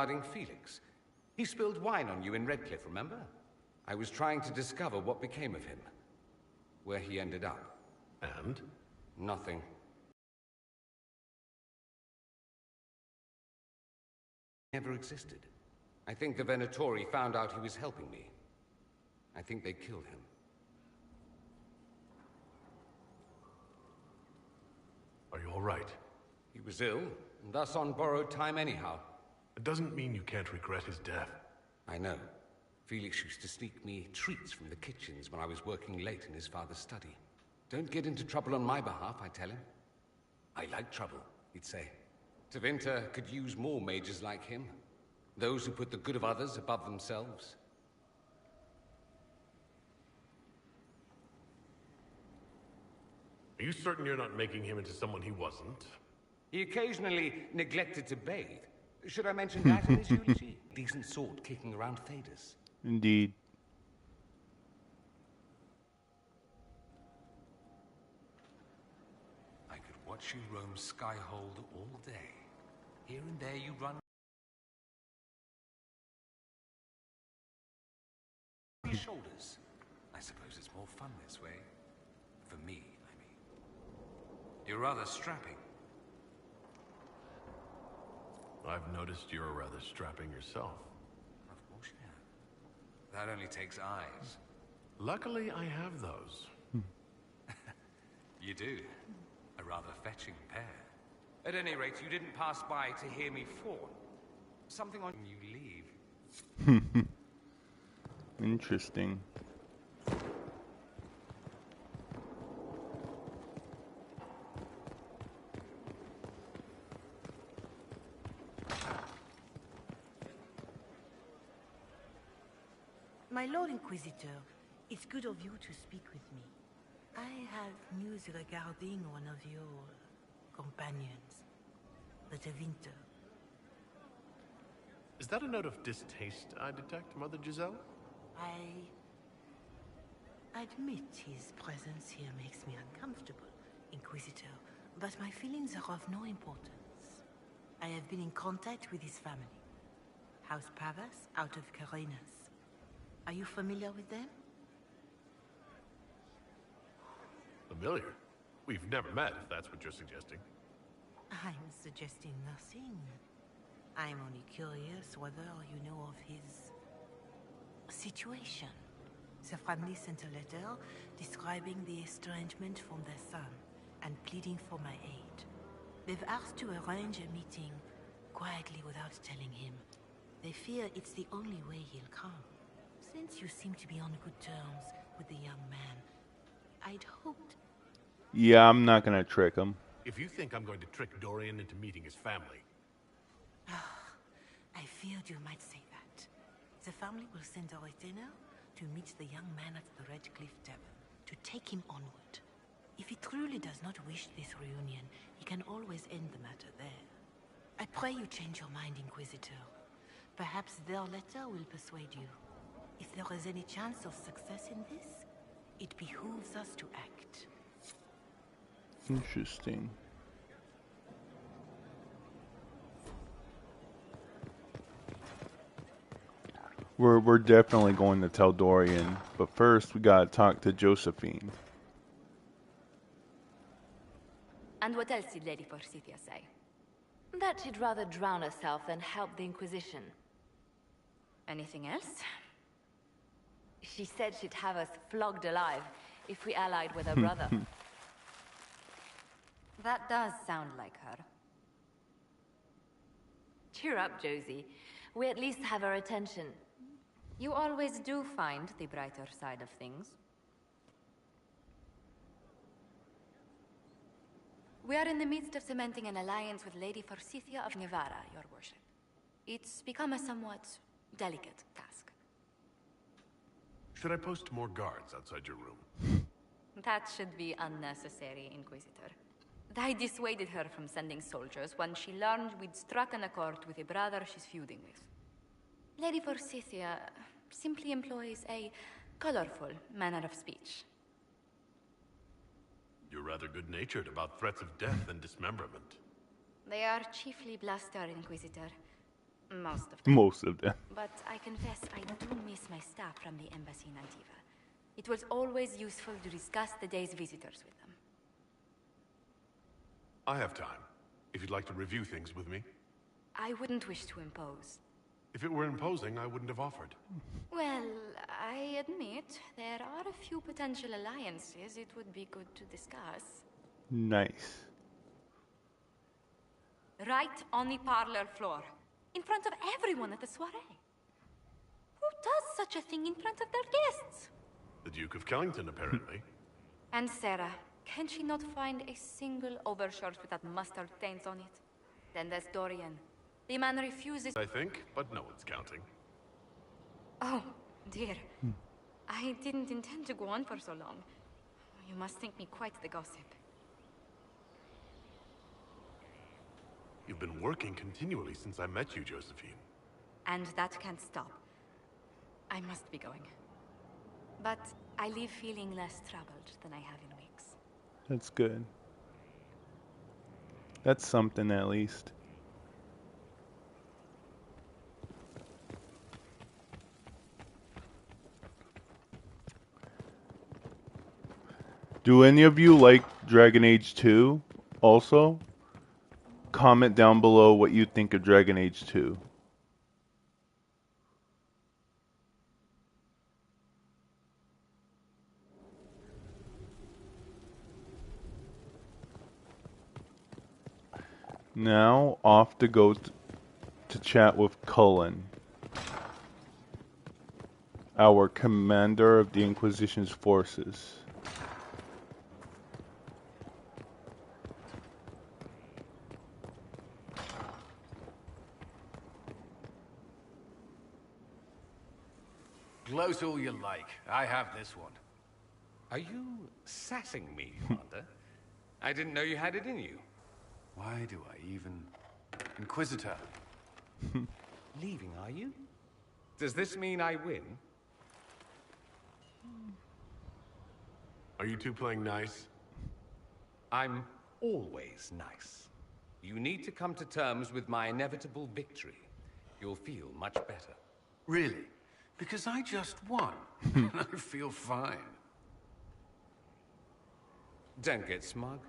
regarding Felix. He spilled wine on you in Redcliffe, remember? I was trying to discover what became of him. Where he ended up. And? Nothing. Never existed. I think the Venatori found out he was helping me. I think they killed him. Are you all right? He was ill, and thus on borrowed time anyhow. It doesn't mean you can't regret his death. I know. Felix used to sneak me treats from the kitchens when I was working late in his father's study. Don't get into trouble on my behalf, I tell him. I like trouble, he'd say. Tevinter could use more mages like him. Those who put the good of others above themselves. Are you certain you're not making him into someone he wasn't? He occasionally neglected to bathe. Should I mention that in his eulogy? Decent sort kicking around Thedas. Indeed. I could watch you roam Skyhold all day. Here and there you run your shoulders. I suppose it's more fun this way. For me, I mean. You're rather strapping. I've noticed you're rather strapping yourself. Of course you have. That only takes eyes. Luckily, I have those. You do. A rather fetching pair. At any rate, you didn't pass by to hear me fawn. Something on you leave. Interesting. My Lord Inquisitor, it's good of you to speak with me. I have news regarding one of your companions, the Tevinter. Is that a note of distaste I detect, Mother Giselle? I admit his presence here makes me uncomfortable, Inquisitor, but my feelings are of no importance. I have been in contact with his family. House Pavas, out of Carenas. Are you familiar with them? Familiar? We've never met, if that's what you're suggesting. I'm suggesting nothing. I'm only curious whether you know of his situation. The family sent a letter describing the estrangement from their son and pleading for my aid. They've asked to arrange a meeting quietly without telling him. They fear it's the only way he'll come. Since you seem to be on good terms with the young man, I'd hoped... Yeah, I'm not gonna trick him. If you think I'm going to trick Dorian into meeting his family... I feared you might say that. The family will send a retainer to meet the young man at the Redcliffe Tavern, to take him onward. If he truly does not wish this reunion, he can always end the matter there. I pray you change your mind, Inquisitor. Perhaps their letter will persuade you. If there is any chance of success in this, it behooves us to act. Interesting. We're definitely going to tell Dorian, but first we gotta talk to Josephine. And what else did Lady Forsythia say? That she'd rather drown herself than help the Inquisition. Anything else? She said she'd have us flogged alive if we allied with her brother. That does sound like her. Cheer up, Josie. We at least have her attention. You always do find the brighter side of things. We are in the midst of cementing an alliance with Lady Forsythia of Navarra, your worship. It's become a somewhat delicate task. Should I post more guards outside your room? That should be unnecessary, Inquisitor. I dissuaded her from sending soldiers when she learned we'd struck an accord with a brother she's feuding with. Lady Forsythia simply employs a colorful manner of speech. You're rather good-natured about threats of death and dismemberment. They are chiefly bluster, Inquisitor. Most of them. Most of them. But I confess I do miss my staff from the embassy in Antiva. It was always useful to discuss the day's visitors with them. I have time, if you'd like to review things with me. I wouldn't wish to impose. If it were imposing, I wouldn't have offered. Well, I admit there are a few potential alliances it would be good to discuss. Nice. Right on the parlor floor, in front of everyone at the soiree. Who does such a thing in front of their guests? The Duke of Kellington, apparently. And Sarah, can she not find a single overshirt without mustard stains on it? Then there's Dorian. The man refuses... I think, but no one's counting. Oh, dear. I didn't intend to go on for so long. You must think me quite the gossip. You've been working continually since I met you, Josephine. And that can't stop. I must be going. But I leave feeling less troubled than I have in weeks. That's good. That's something at least. Do any of you like Dragon Age 2 also? Comment down below what you think of Dragon Age 2. Now, off to go to chat with Cullen, our commander of the Inquisition's forces. Gloat all you like. I have this one. Are you sassing me, Commander? I didn't know you had it in you. Why do I even... Inquisitor. Leaving, are you? Does this mean I win? Are you two playing nice? I'm always nice. You need to come to terms with my inevitable victory. You'll feel much better. Really? Because I just won. And I feel fine. Don't get smug.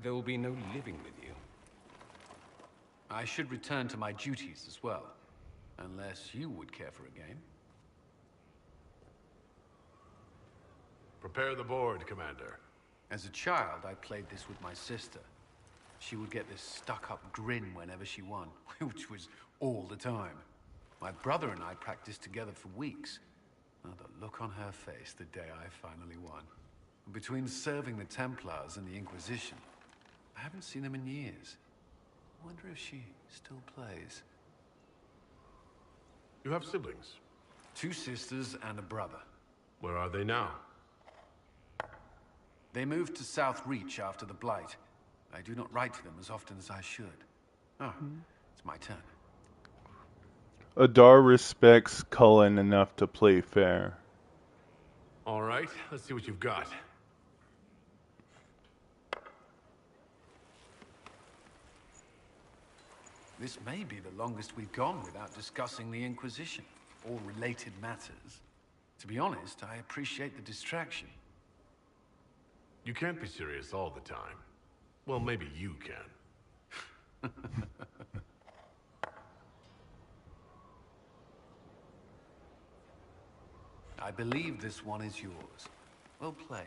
There will be no living with you. I should return to my duties as well. Unless you would care for a game. Prepare the board, Commander. As a child, I played this with my sister. She would get this stuck-up grin whenever she won, which was all the time. My brother and I practiced together for weeks. Oh, the look on her face the day I finally won. Between serving the Templars and the Inquisition, I haven't seen them in years. I wonder if she still plays. You have siblings. 2 sisters and a brother. Where are they now? They moved to South Reach after the Blight. I do not write to them as often as I should. Oh, it's my turn. Adar respects Cullen enough to play fair. All right, let's see what you've got. This may be the longest we've gone without discussing the Inquisition, or related matters. To be honest, I appreciate the distraction. You can't be serious all the time. Well, maybe you can. I believe this one is yours. Well played.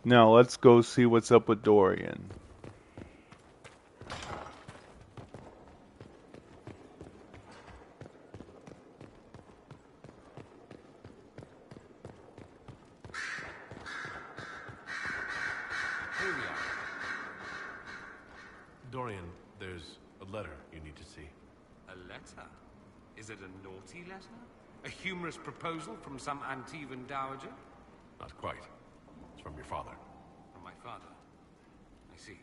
Now let's go see what's up with Dorian. Here we are. Dorian, there's a letter you need to see. A letter? Is it a naughty letter? A humorous proposal from some Antivan dowager? Not quite. It's from your father. From my father. I see.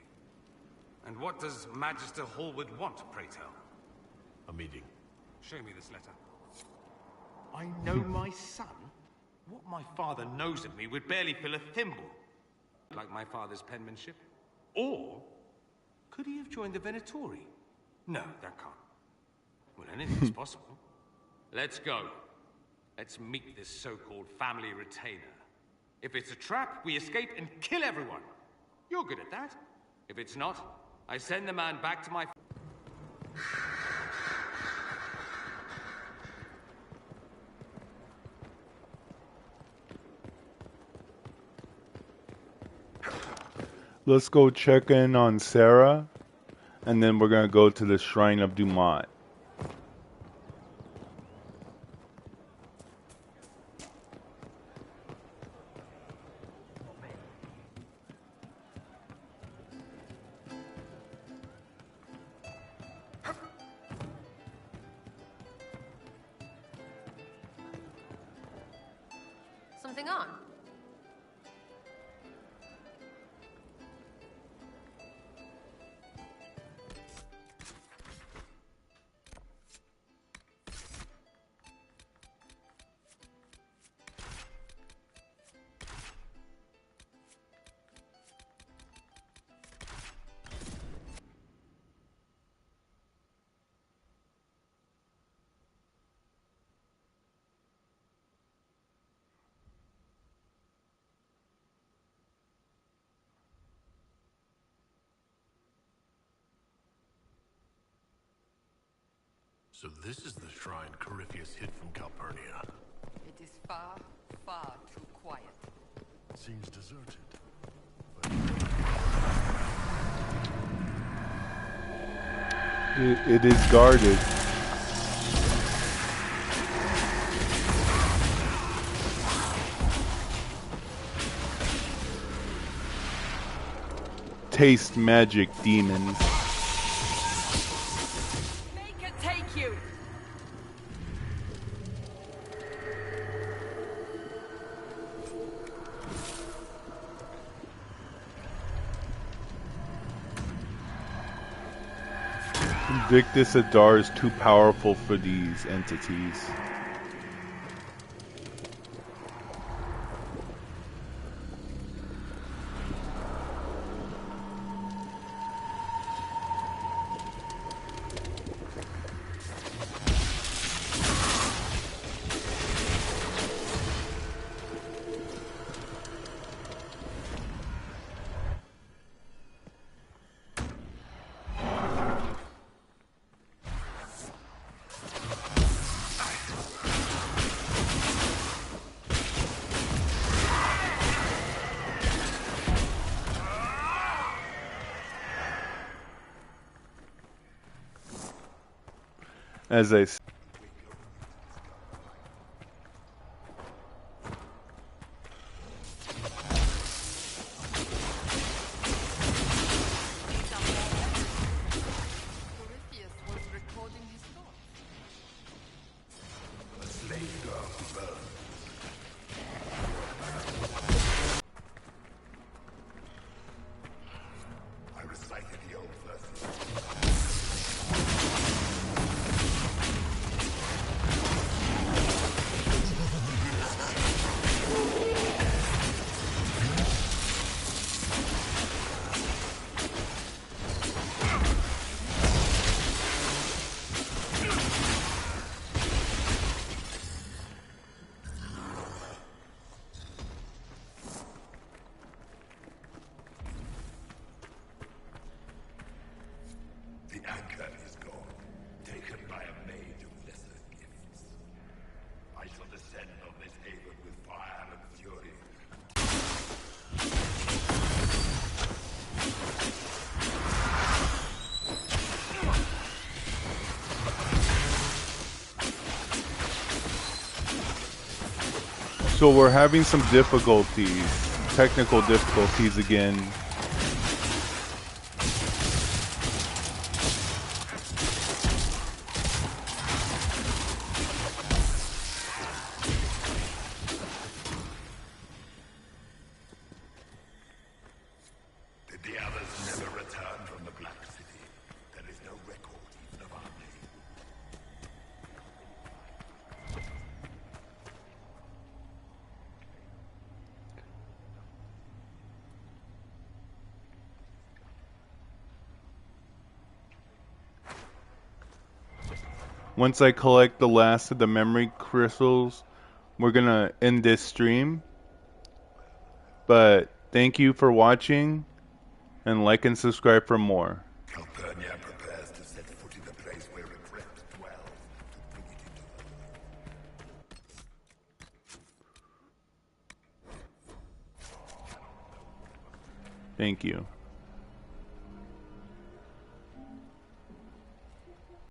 And what does Magister Hallward want, pray tell? A meeting. Show me this letter. I know my son? What my father knows of me would barely fill a thimble. Like my father's penmanship? Or could he have joined the Venatori? No, that can't. Well, anything's possible. Let's go. Let's meet this so-called family retainer. If it's a trap, we escape and kill everyone. You're good at that. If it's not, I send the man back to my... Let's go check in on Sarah, and then we're gonna go to the Shrine of Dumont. Something on? So this is the shrine Corypheus hid from Calpurnia. It is far, far too quiet. Seems deserted. It is guarded. Taste magic, demons. Make it take you! Invictus Adar is too powerful for these entities. As I s- Corypheus was recording his thoughts. I recited the old verses. The anchor is gone, taken by a maid of lesser gifts. I shall descend on this haven with fire and fury. So we're having some difficulties, technical difficulties again. Did the others never return from the Black Once I collect the last of the memory crystals, we're gonna end this stream. But thank you for watching, and like and subscribe for more. Calpurnia prepares to set foot in the place where regret dwells to bring it into Thank you.